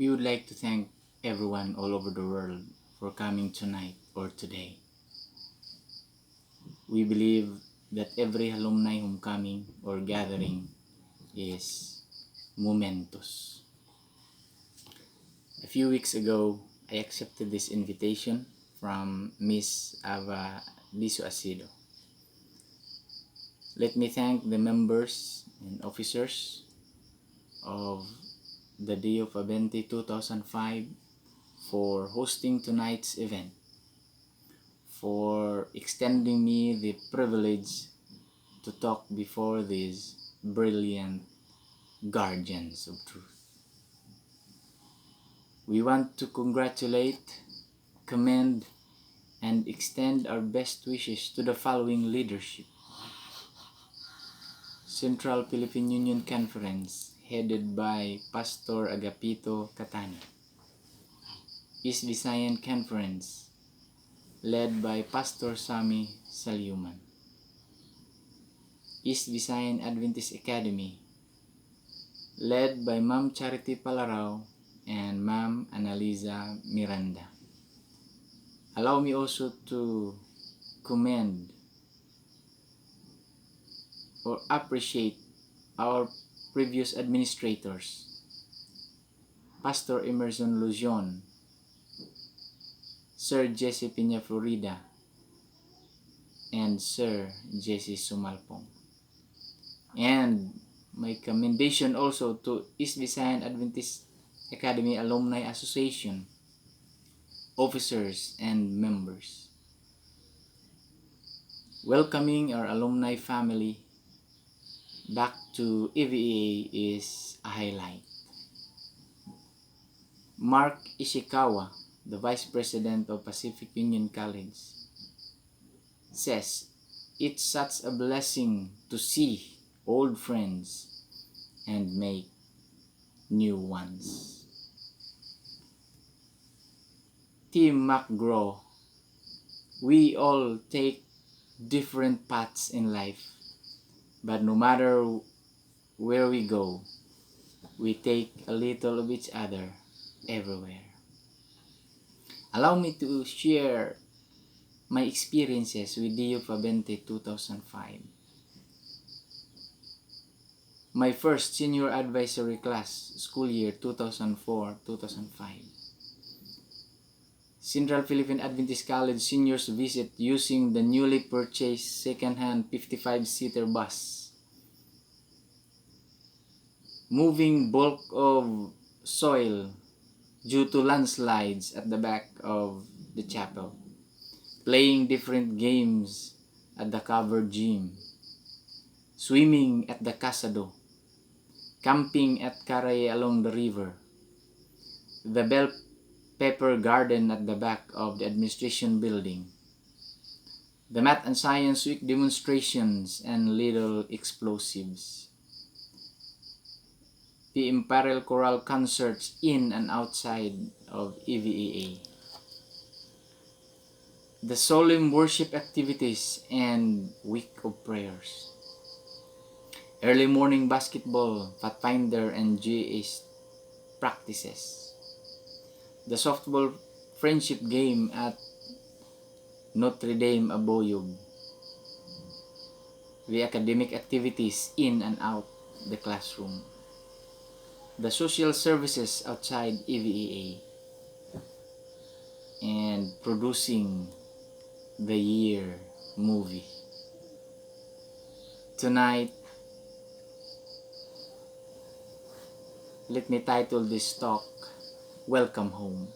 We would like to thank everyone all over the world for coming tonight or today. We believe that every alumni homecoming or gathering is momentous. A few weeks ago, I accepted this invitation from Miss Ava Acido. Let me thank the members and officers of the Deo Favente 2005 for hosting tonight's event, for extending me the privilege to talk before these brilliant guardians of truth. We want to congratulate, commend, and extend our best wishes to the following leadership. Central Philippine Union Conference, headed by Pastor Agapito Catani. East Visayan Conference, led by Pastor Sami Salyuman. East Visayan Adventist Academy, led by Ma'am Charity Palarao and Ma'am Analiza Miranda. Allow me also to commend or appreciate our previous administrators, Pastor Emerson Luzion, Sir Jesse Piña Florida, and Sir Jesse Sumalpong. And my commendation also to East Visayan Adventist Academy Alumni Association, officers and members. Welcoming our alumni family back to EVAA is a highlight. Mark Ishikawa, the Vice President of Pacific Union College, says, "It's such a blessing to see old friends and make new ones." Team McGraw, we all take different paths in life, but no matter where we go, we take a little of each other everywhere. Allow me to share my experiences with Deo Favente 2005. My first senior advisory class, school year 2004-2005. Central Philippine Adventist College seniors visit using the newly purchased second-hand 55-seater bus. Moving bulk of soil due to landslides at the back of the chapel. Playing different games at the covered gym. Swimming at the Casado. Camping at Caray along the river. The bell pepper garden at the back of the administration building. The Math and Science Week demonstrations and little explosives. The Imperial Choral concerts in and outside of EVAA. The solemn worship activities and week of prayers. Early morning basketball, Pathfinder, and GA practices. The softball friendship game at Notre Dame Aboyog. The academic activities in and out the classroom. The social services outside EVAA. And producing the year movie. Tonight, let me title this talk, Welcome Home.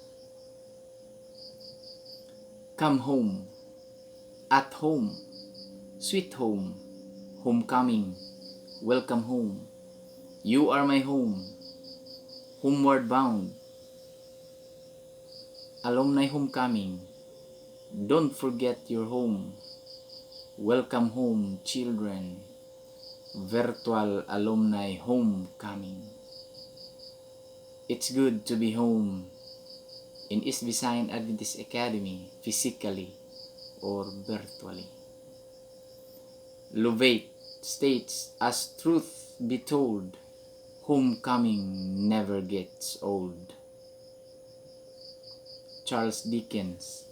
Come home, at home, sweet home, homecoming, welcome home. You are my home, homeward bound. Alumni homecoming, don't forget your home. Welcome home, children. Virtual alumni homecoming. It's good to be home in East Visayan Adventist Academy, physically or virtually. Lovate states, as truth be told, homecoming never gets old. Charles Dickens,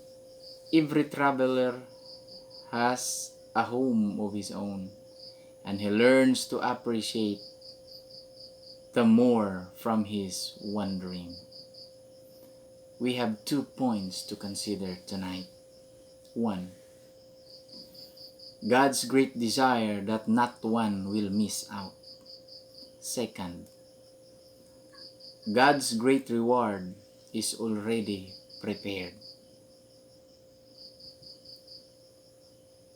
every traveler has a home of his own, and he learns to appreciate the more from his wandering. We have 2 points to consider tonight. 1. God's great desire that not one will miss out. 2. God's great reward is already prepared.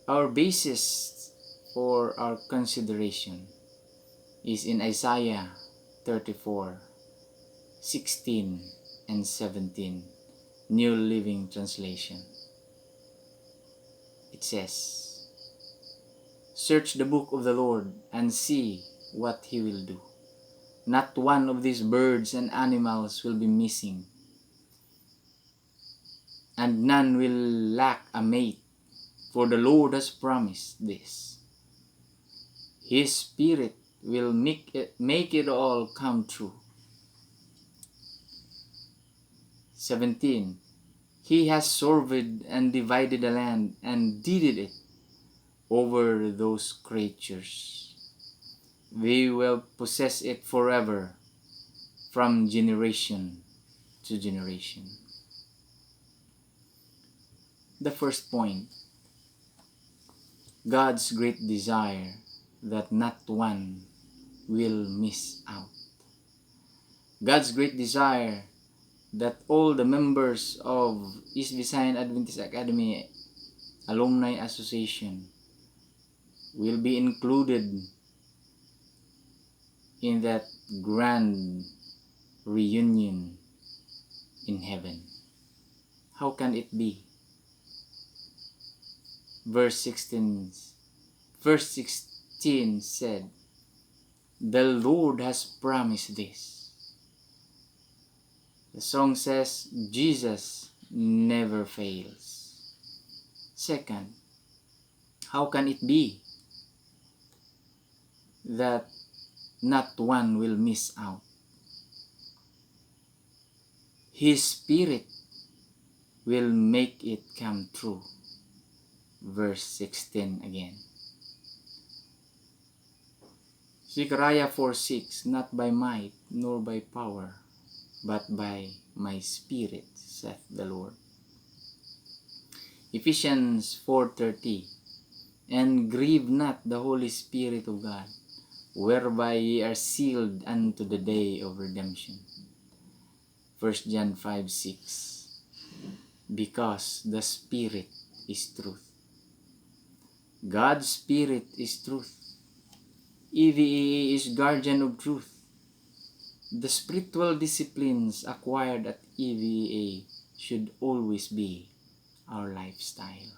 Our basis for our consideration is in Isaiah 34:16 and 17, New Living Translation. It says, "Search the book of the Lord and see what He will do. Not one of these birds and animals will be missing, and none will lack a mate, for the Lord has promised this. His Spirit will make it all come true." 17. "He has surveyed and divided the land and deeded it over those creatures. They will possess it forever, from generation to generation." The first point, God's great desire that not one will miss out. God's great desire that all the members of East Visayan Adventist Academy Alumni Association will be included in that grand reunion in heaven. How can it be? Verse 16 said, "The Lord has promised this." The song says, Jesus never fails. Second, how can it be that not one will miss out? His Spirit will make it come true. Verse 16 again. Zechariah 4:6, "Not by might nor by power, but by my Spirit, saith the Lord." Ephesians 4:30, "And grieve not the Holy Spirit of God, whereby ye are sealed unto the day of redemption." 1 John 5:6, "Because the Spirit is truth." God's Spirit is truth. EVAA is guardian of truth. The spiritual disciplines acquired at EVAA should always be our lifestyle.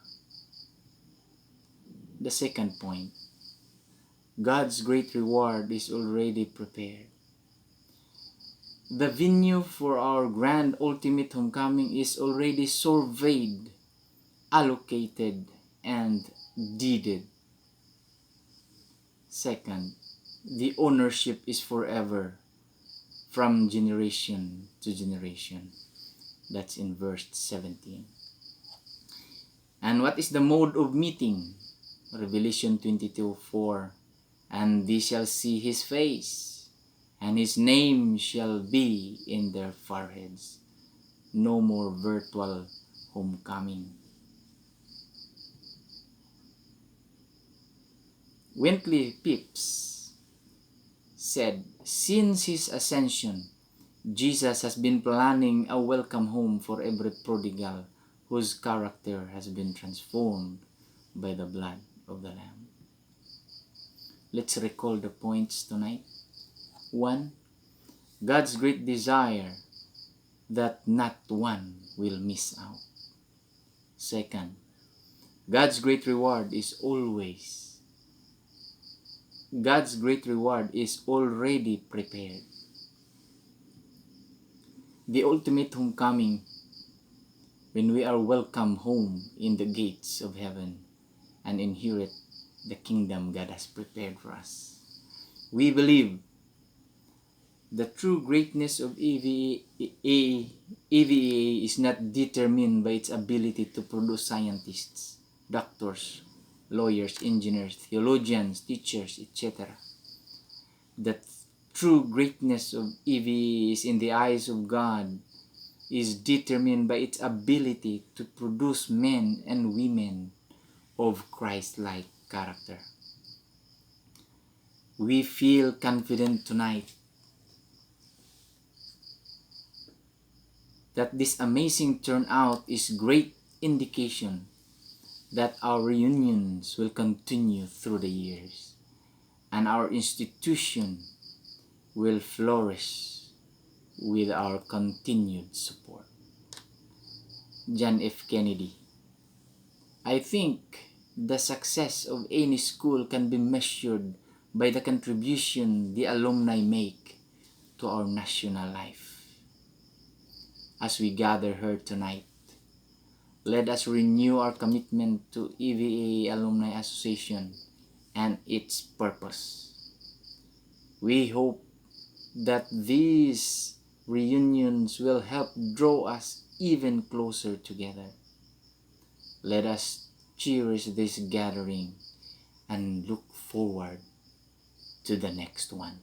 The second point, God's great reward is already prepared. The venue for our grand ultimate homecoming is already surveyed, allocated, and deeded. Second, the ownership is forever, from generation to generation. That's in verse 17. And what is the mode of meeting? Revelation 22:4, "And they shall see his face, and his name shall be in their foreheads." No more virtual homecoming. Wintley Phipps said, "Since his ascension, Jesus has been planning a welcome home for every prodigal whose character has been transformed by the blood of the Lamb." Let's recall the points tonight. 1. God's great desire that not one will miss out. 2. God's great reward is already prepared. The ultimate homecoming, when we are welcome home in the gates of heaven and inherit the kingdom God has prepared for us. We believe The true greatness of EVA is not determined by its ability to produce scientists, doctors, lawyers, engineers, theologians, teachers, etc. The true greatness of EVA is in the eyes of God is determined by its ability to produce men and women of Christ-like character. We feel confident tonight that this amazing turnout is great indication that our reunions will continue through the years and our institution will flourish with our continued support. John F. Kennedy. I think the success of any school can be measured by the contribution the alumni make to our national life. As we gather here tonight, let us renew our commitment to EVA Alumni Association and its purpose. We hope that these reunions will help draw us even closer together. Let us cherish this gathering and look forward to the next one.